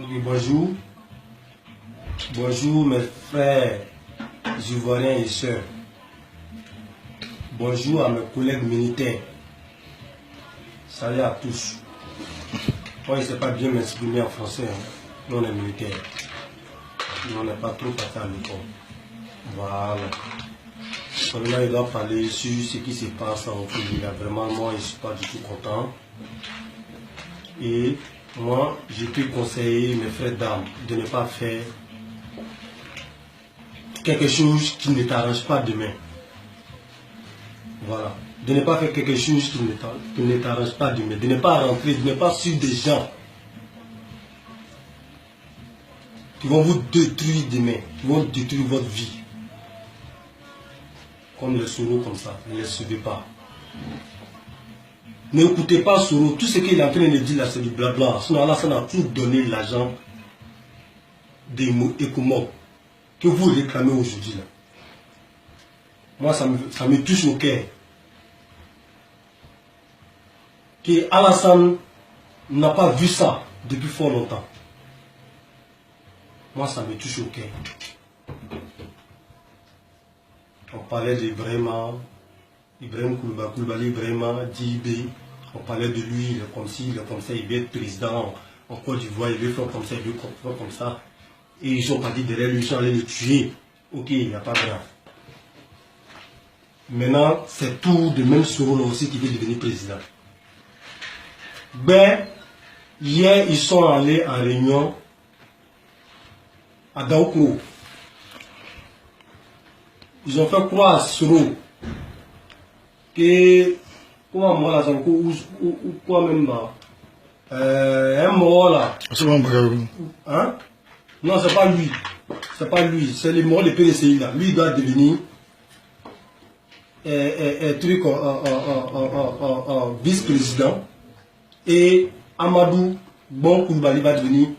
Oui, bonjour. Bonjour mes frères ivoiriens et sœurs. Bonjour à mes collègues militaires. Salut à tous. Moi, je ne sais pas bien m'exprimer en français. Hein. Nous, on est militaires. Nous, on n'est pas trop passé à l'école. Voilà. Maintenant, il doit parler sur ce qui se passe en Fédéral. Vraiment, moi, je ne suis pas du tout content. Et moi, je peux conseiller mes frères d'armes de ne pas faire quelque chose qui ne t'arrange pas demain. Voilà. De ne pas faire quelque chose qui ne t'arrange pas demain. De ne pas rentrer, de ne pas suivre des gens qui vont vous détruire demain, qui vont détruire votre vie. Comme les Soro comme ça. Ne les suivez pas. N'écoutez pas Soro. Tout ce qu'il est en train de dire là, c'est du blabla. Sinon, Allah, ça n'a tout donné l'argent des écomots que vous réclamez aujourd'hui. Moi, ça me touche au cœur. Que Alassane n'a pas vu ça depuis fort longtemps. Moi, ça me touche au cœur. On parlait d'Ibrahima, Ibrahim Koulibaly, Ibrahima, Dibé. On parlait de lui, il est comme ci, il est comme ça, il veut être président en Côte d'Ivoire, il veut faire comme ça, il veut faire comme ça. Et ils sont partis derrière lui, ils sont allés le tuer. Ok, il n'y a pas grave. Maintenant, c'est tout de même Soro là aussi qui veut devenir président. Ben, hier, ils sont allés en réunion à Daoukro. Ils ont fait croire à Soro que, comment moi là, ou quoi même là, un mort là. Hein? Non, c'est pas lui. C'est pas lui. C'est le mort de PDCI là. Lui, il doit devenir vice-président. Et Amadou Bon Koulibaly va devenir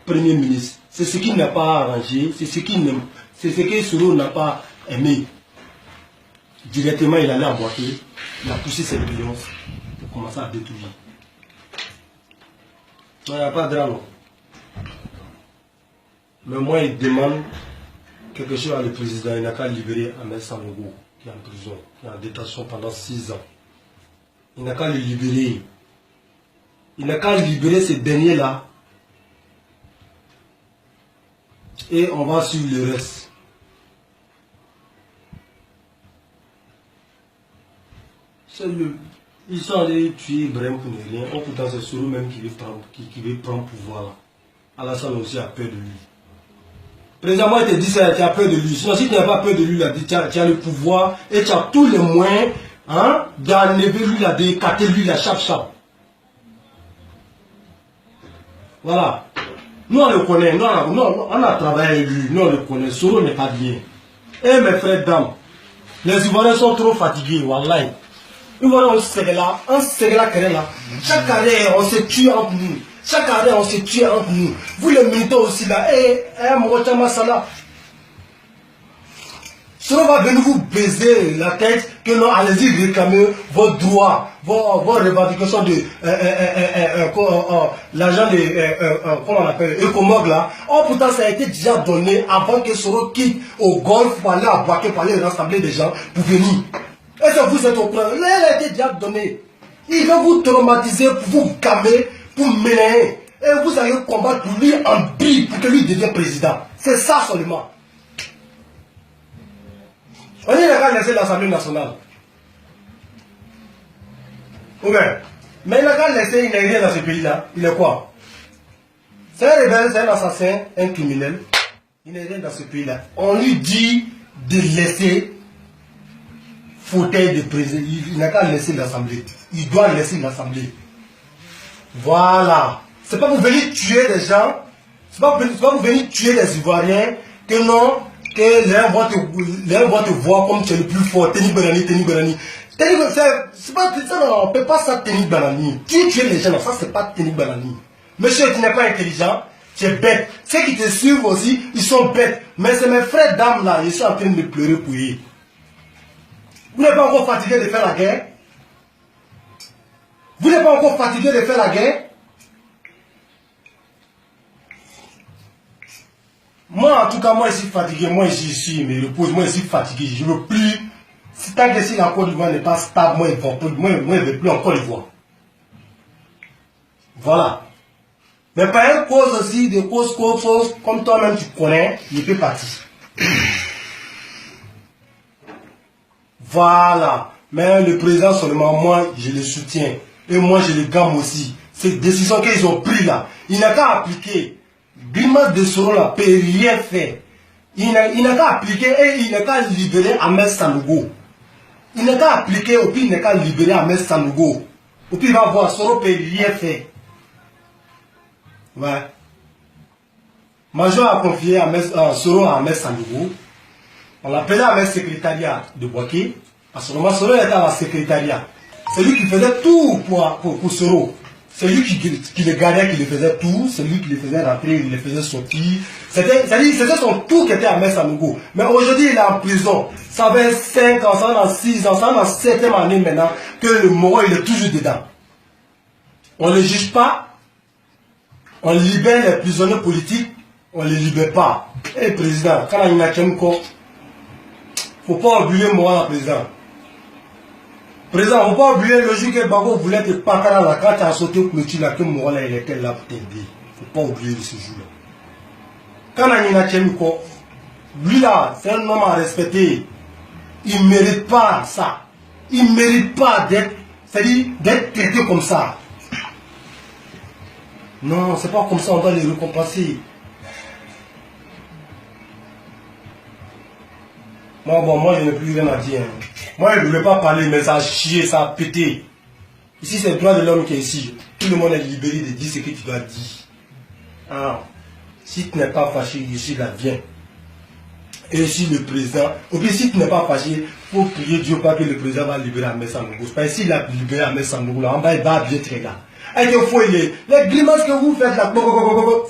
premier ministre. C'est ce qu'il n'a pas arrangé. C'est ce que Soro n'a pas aimé. Directement, il allait emboîter. Il a poussé ses millions pour commencer à détruire. Il n'y a pas de drame. Mais moi, il demande quelque chose à le président. Il n'a qu'à libérer Ahmed Sanogo, qui est en prison, qui est en détention pendant 6 ans. Il n'a qu'à le libérer. Il n'a qu'à libérer ces derniers-là. Et on va suivre le reste. Ils sont allés tuer Ibrahim pour ne rien. Oh, pourtant, c'est Soro même qui veut prendre pouvoir là. Alassane aussi a peur de lui. Précisément, il te dit ça, tu as peur de lui. Sinon, si tu n'as pas peur de lui, là, tu as le pouvoir et tu as tous les moyens hein, d'enlever lui, là, d'écarter lui, la chape. Voilà. Nous, on le connaît. Nous, on a travaillé avec lui. Nous, on le connaît. Soro n'est pas bien. Et mes frères dames, les Ivoiriens sont trop fatigués. Wallahi. Ivoiriens, on se là. Chaque année, on se tue entre nous. Chaque année, on se tue entre nous. Vous, les militants aussi, là. Mourochama Salah. Soro va venir vous baiser la tête que non, allez-y réclamer vos droits, vos revendications de l'argent de comment on appelle Ecomog là. Oh pourtant ça a été déjà donné avant que Soro quitte au golf pour aller à Boaké, pour aller rassembler des gens pour venir. Est-ce que vous êtes au point? Là, il a été déjà donné. Il va vous traumatiser pour vous gamer, pour mener. Et vous allez combattre pour lui en bille pour que lui devienne président. C'est ça seulement. On n'a qu'à laisser l'Assemblée nationale. Ok. Mais il n'a qu'à laisser, il n'est rien dans ce pays-là. Il est quoi? C'est un rebelle, c'est un assassin, un criminel. Il n'est rien dans ce pays-là. On lui dit de laisser fauteuil de président. Il n'a qu'à laisser l'Assemblée. Il doit laisser l'Assemblée. Voilà. C'est pas pour venir tuer des gens. C'est pas pour venir tuer des Ivoiriens. Que non. Que les gens vont te voir comme tu es le plus fort. Teni Banani. C'est pas ça, non, on ne peut pas ça Teni Banani. Tu tues les gens, ça c'est pas Teni Banani. Monsieur, tu n'es pas intelligent, tu es bête. Ceux qui te suivent aussi, ils sont bêtes. Mais c'est mes frères dames là, ils sont en train de pleurer pour eux. Vous n'êtes pas encore fatigué de faire la guerre? Vous n'êtes pas encore fatigué de faire la guerre? Moi, en tout cas, moi, je suis fatigué. Moi, ici, me repose. Moi, je suis fatigué. Je ne veux plus. Si tant que si la Côte d'Ivoire n'est pas stable, moi, je ne veux plus en Côte d'Ivoire. Voilà. Mais par une cause aussi, des causes comme toi-même tu connais, il peut partir. Voilà. Mais le président seulement, moi, je le soutiens. Et moi, je le gamme aussi. Cette décision qu'ils ont prise là, il n'a qu'à appliquer. Grimace de Soro là peut rien faire. Il n'a qu'à appliquer et il n'a qu'à libérer Ahmed Sanogo. Il n'a qu'à appliquer et puis il n'a qu'à libérer Ahmed Sanogo. Et puis il va voir, Soro peut rien faire. Ouais. Major a confié Soro à Ahmed Sanogo. On l'appelait Ahmed secrétariat de Boaké. À ce moment, Soro était à la secrétariat. C'est lui qui faisait tout pour Soro. C'est lui qui le gardait, qui le faisait tout. C'est lui qui le faisait rentrer, il le faisait sortir. C'était son tout qui était à Ahmed Sanogo. Mais aujourd'hui, il est en prison. Ça fait 5 ans, ça fait 6 ans, ça fait 7e année maintenant que le Moro, il est toujours dedans. On ne le juge pas. On libère les prisonniers politiques. On ne les libère pas. Et président, quand il y a un corps, il ne faut pas oublier moi, président. Président, il ne faut pas oublier le jour que Bago voulait te partir dans la carte à sauter au clôture là, que moi là, il était là pour t'aider. Il ne faut pas oublier ce jour-là. Quand il y a un corps, lui là, c'est un homme à respecter. Il ne mérite pas ça. Il ne mérite pas d'être traité comme ça. Non, c'est pas comme ça, on doit les récompenser. Moi, je n'ai plus rien à dire. Moi, je ne voulais pas parler, mais ça a chié, ça a pété. Ici, c'est le droit de l'homme qui est ici. Tout le monde est libéré de dire ce que tu dois dire. Ah, si tu n'es pas fâché, je suis là, viens. Et si le président, ou bien si tu n'es pas fâché, il faut prier Dieu pas que le président va libérer Ahmed Sanogo. Parce que s'il a libéré Ahmed Sanogo, là, en bas, il va bien très là. Et il faut les grimaces que vous faites là,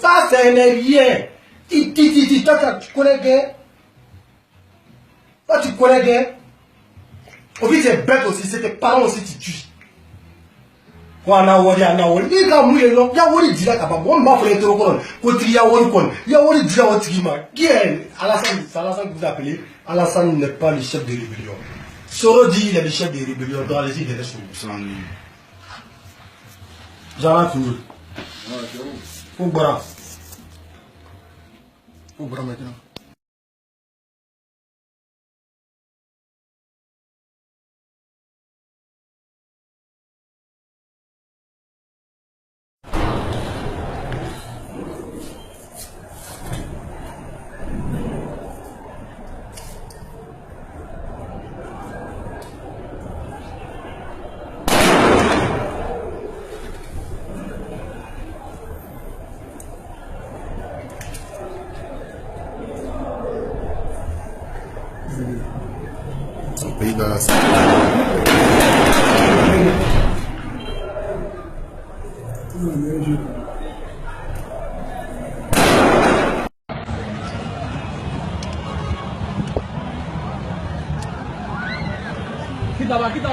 ça, c'est rien. Toi, tu connais bien. Toi, tu connais bien. Au fait, c'est bête aussi, c'est tes parents aussi qui tuent. Quand on a wari, il y a mouillé l'homme, il y a wari dira kabab, on m'a fait l'interrogatoire, quand il y a wari kon, il y a wari dira otigima. Qui est Alassane, c'est Alassane que vous appelez. Alassane n'est pas le chef de rébellion. Soro dit il est le chef de rébellion, donc allez-y, il est sur nous. J'en ai fini. Faut boire. Faut boire maintenant. Pays dans la Kita